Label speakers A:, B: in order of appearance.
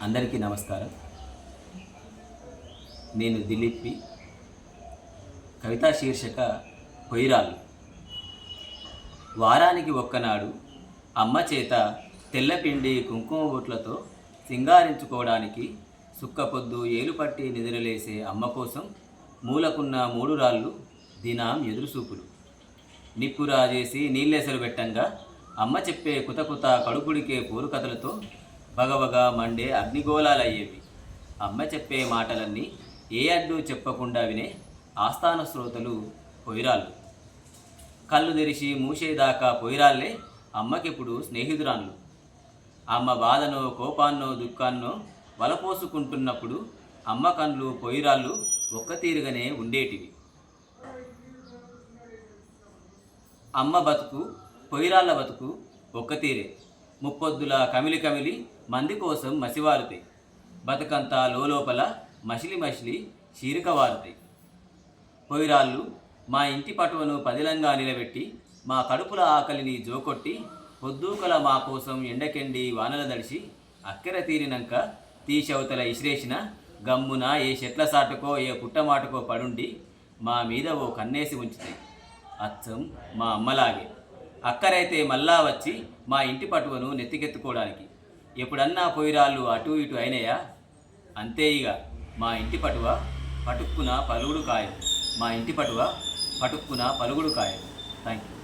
A: అందరికీ నమస్కారం. నేను దిలీప్పి. కవితా శీర్షిక పొయ్యిరాళ్ళు. వారానికి ఒక్కనాడు అమ్మ చేత తెల్లపిండి కుంకుమ బొట్లతో సింగారించుకోవడానికి సుక్కపొద్దు ఏలుపట్టి నిద్రలేసే అమ్మ కోసం మూలకున్న 3 రాళ్ళు దినాం ఎదురుసూపులు. నిప్పురాజేసి నీళ్ళెసరు పెట్టంగా అమ్మ చెప్పే కుతకుత కడుపుడికే పూరుకథలతో భగవగా మండే అగ్నిగోళాలయ్యేవి. అమ్మ చెప్పే మాటలన్నీ ఏ అడ్డు చెప్పకుండా వినే ఆస్థాన శ్రోతలు పొయ్యిరాళ్ళు. కళ్ళు తెరిచి మూసేదాకా పొయ్యిరాళ్లే అమ్మకెప్పుడు స్నేహితురాళ్ళు. అమ్మ బాధనో కోపాన్నో దుఃఖాన్నో వలపోసుకుంటున్నప్పుడు అమ్మ కళ్ళు పొయ్యిరాళ్ళు ఒక్క తీరుగానే ఉండేటివి. అమ్మ బతుకు పొయ్యిరాళ్ళ బతుకు ఒక్క తీరే. ముప్పొద్దుల కమిలి కమిలి మంది కోసం మసివారుతాయి. బతుకంతా లోపల మసిలి మసిలి చీరికవారుతాయి. పొయ్యిరాళ్ళు మా ఇంటి పటువను పదిలంగా నిలబెట్టి మా కడుపుల ఆకలిని జోకొట్టి పొద్దూకల మా కోసం ఎండకెండి వానల దడిచి అక్కెర తీరినాక తీశవతల ఇసిరేసిన గమ్మున ఏ చెట్ల సాటుకో ఏ పుట్టమాటుకో పడుండి మా మీద ఓ కన్నేసి ఉంచుతాయి. అచ్చం మా అమ్మలాగే. అక్కరైతే మళ్ళా వచ్చి మా ఇంటి పటువను నెత్తికెత్తుకోవడానికి. ఎప్పుడన్నా పొయ్యిరాళ్ళు అటు ఇటు అయినాయా? అంతే ఇక మా ఇంటి పటువ పటుక్కున పలుగుడు కాయలు. Thank you.